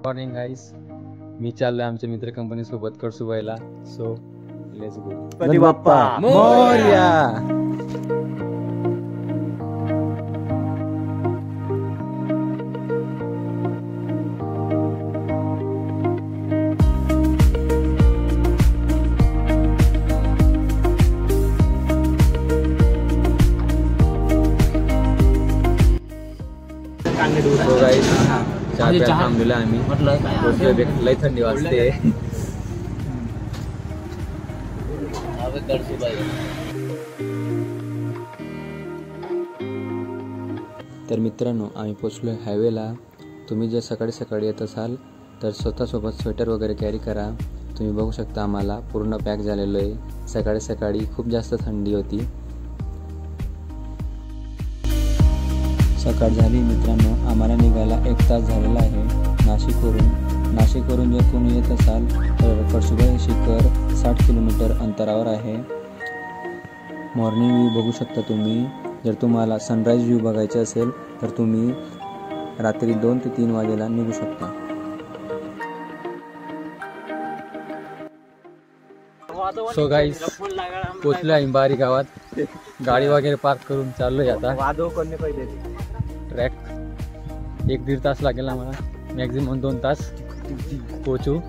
Morning गाईस, मी चाललोय आमच्या मित्र कंपनी सोबत कळसुबाईला. So let's go. Ganpati Bappa Morya. चहा थांबलेला आम्ही लय थंडी वाजते. तर मित्रांनो, आम्ही पोचलोय हायवेला. तुम्ही जर सकाळी सकाळी येत असाल तर स्वतःसोबत स्वेटर वगैरे कॅरी करा. तुम्ही बघू शकता आम्हाला पूर्ण पॅक झालेलं आहे. सकाळी सकाळी खूप जास्त थंडी होती. सकाळ झाली मित्रांनो, आम्हाला निघायला 1 तास झालेला आहे नाशिकवरून जर कोणी येत असाल तर कळसुबाई शिखर 60 किलोमीटर अंतरावर आहे. मॉर्निंग व्ह्यू बघू शकता तुम्ही. जर तुम्हाला सनराईज व्ह्यू बघायचे असेल तर तुम्ही रात्री 2 ते 3 वाजेला निघू शकता. सो गाईस, पोचलो आहे बारी गावात. गाडी वगैरे पार्क करून चाललोय आता ट्रॅक. 1-1.5 तास लागेल आम्हाला, मॅक्झिमम 2 तास पोचू.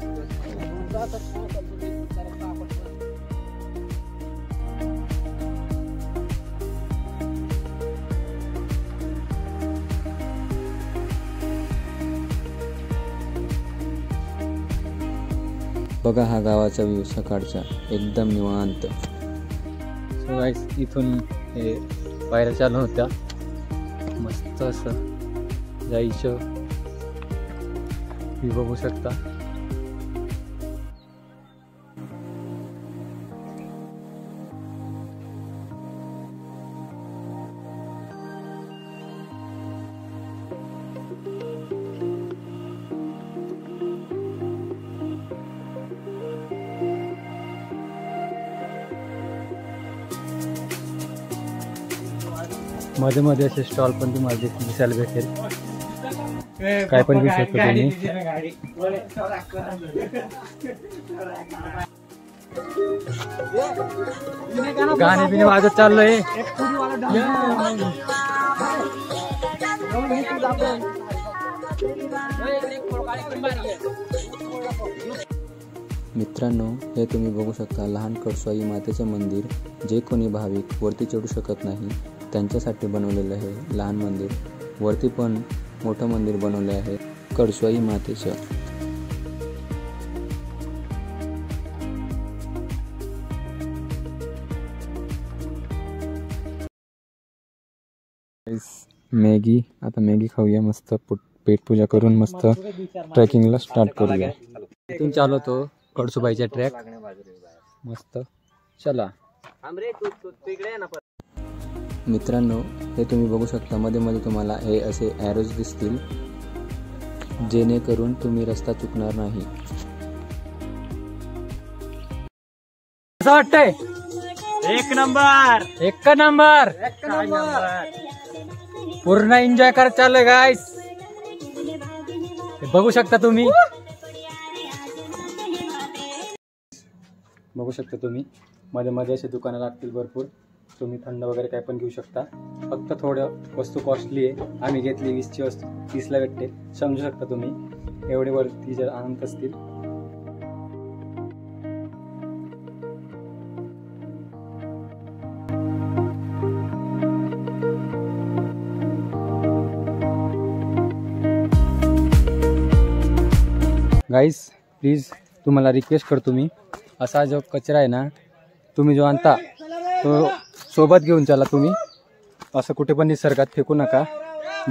बघा हा गावाचा व्ह्यू सकाळचा, एकदम निवांत. सो गाईस, इथून हे पायऱ्या चालू होत्या. मस्त असं जायचं, ही बघू शकता. मध्ये मध्ये असे स्टॉल पण तुम्हाला दिसायला भेटेल. काय पण घेऊ शकतो तुम्ही. गाणे बिने वाजत चाललोय. मित्रांनो, हे तुम्ही बघू शकता लहान कळसुबाई मातेचे मंदिर. जे कोणी भाविक वरती चढू शकत नाही त्यांच्यासाठी बनवलेलं आहे लहान मंदिर. वरती पण मोठं मंदिर बनवले आहे कळसुबाई मातेचं. मॅगी, आता मॅगी खाऊया मस्त. पेट पूजा करून मस्त ट्रेकिंगला स्टार्ट करूया. इथून चालवतो कळसुबाईचा ट्रॅक मस्त. चला मित्रांनो, हे तुम्ही बघू शकता मध्ये मध्ये तुम्हाला हे असे ॲरोज दिसतील, जेणेकरून तुम्ही रस्ता चुकणार नाही. असं वाटतंय एक नंबर पूर्ण एन्जॉय करत चाललंय गाईस. बघू शकता तुम्ही, मध्ये मध्ये असे दुकानं लागतील भरपूर. तुम्ही थंड वगैरे काय पण घेऊ शकता. फक्त थोडं वस्तू कॉस्टली आहे. आम्ही घेतली 20ची वस्तू 30ला भेटते. समजू शकता तुम्ही, एवढे वरती जर आणत असतील. गाईस प्लीज, तुम्हाला रिक्वेस्ट करतो मी, असा जो कचरा आहे ना तुम्ही जो आणता तो सोबत घेऊन चला तुम्ही. असं कुठे पण निसर्गात फेकू नका,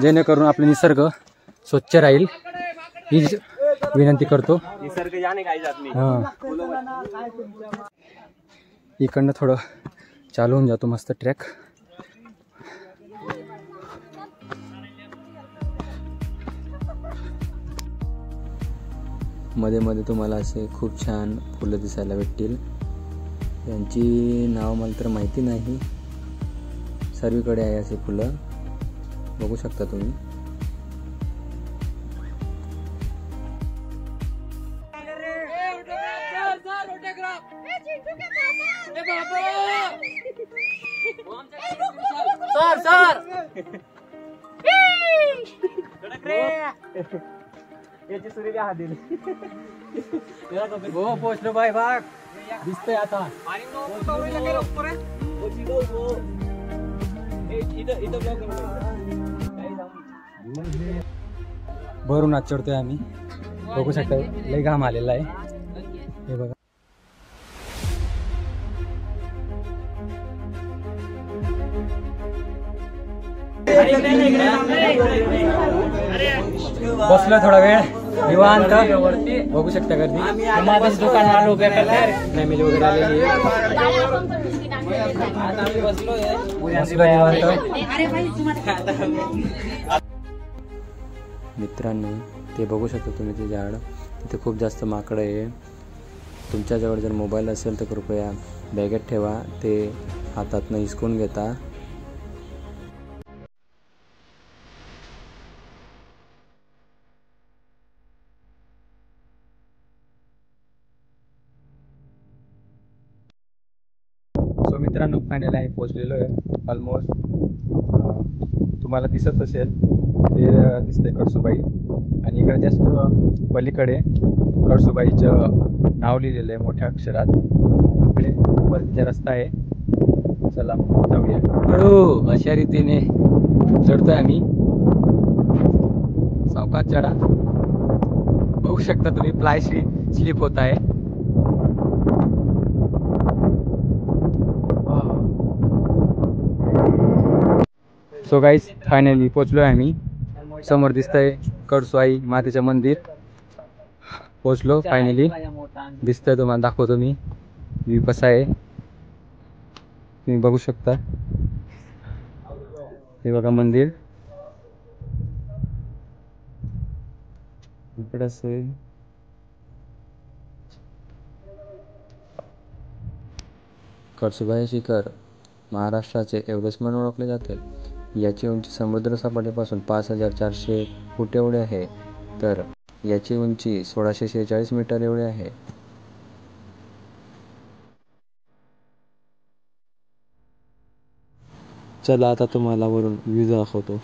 जेणेकरून आपले निसर्ग स्वच्छ राहील. ही विनंती करतो. हां, इकडनं थोडं चालू होऊन जातो मस्त ट्रॅक. मध्ये मध्ये तुम्हाला असे खूप छान फुलं दिसायला भेटतील. यांची नाव मला तर माहिती नाही. सर्वीकडे आहे असे फुलं, बघू शकता तुम्ही. हो पोचलो बाय बाग दिसतंय आता. भरून आज चढतोय आम्ही. बघू शकता लय घाम आलेला आहे. हे बघा बसलो थोडा वेळ निवांत. बघू शकता गर्दी. फॅमिली वगैरे आलेली आहे. बसलो निवांत. मित्रांनो ते बघू शकता तुम्ही ते झाड. तिथे खूप जास्त माकडं आहे. तुमच्याजवळ जर मोबाईल असेल तर कृपया बॅगेत ठेवा. ते हातातनं हिसकून घेता. सो मित्रांनो फायनल आहे पोहोचलेलो आहे ऑलमोस्ट. तुम्हाला दिसत असेल ते दिसतंय कळसुबाई आणि इकडे जास्त पलीकडे कळसुबाईचं नाव लिहिलेलं आहे मोठ्या अक्षरात. इकडे वरतीचा रस्ता आहे. चला जाऊया. हळू अशा रीतीने चढतोय आम्ही. सावकाश चढा. बघू शकता तुम्ही प्लाय स्लिप होत आहे. सो गाईज फायनली पोचलोय आम्ही. समोर दिसतंय कळसुबाई मातेचं मंदिर. पोचलो फायनली. दिसतंय तुम्हाला दाखवतो मी व्ह्यू कसा आहे तुम्ही बघू शकता. हे बघा मंदिर इकडे असेल. कळसुबाई शिखर महाराष्ट्राचे एव्हरेस्ट म्हणून ओळखले जाते. याची उंची समुद्र सपाटीपासून 5400 फूट एवढी आहे. तर याची उंची 1646 मीटर एवढी आहे. चला आता तुम्हाला वरून व्ह्यू दाखवतो.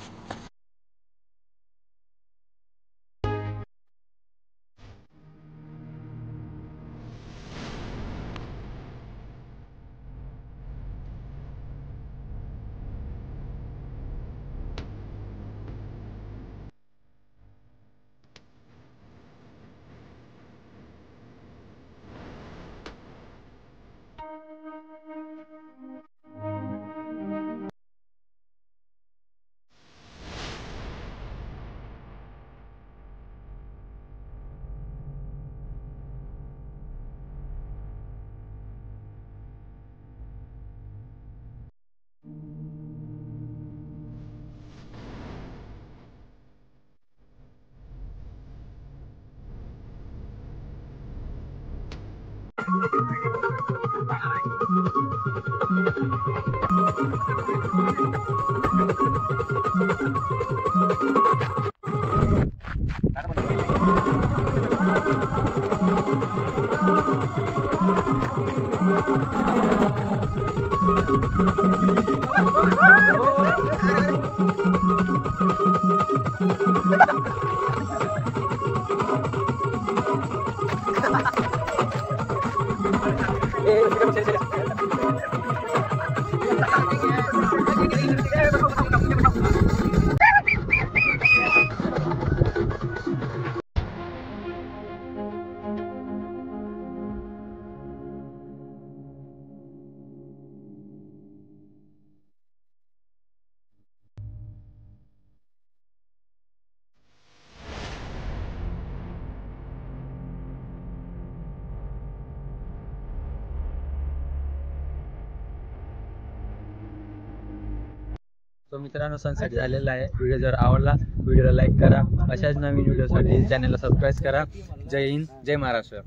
तो मित्रांनो सनसेट झालेला आहे. व्हिडिओ जर आवडला व्हिडिओला लाईक करा. अशाच नवीन व्हिडिओसाठी चॅनलला सबस्क्राईब करा. जय हिंद जय महाराष्ट्र.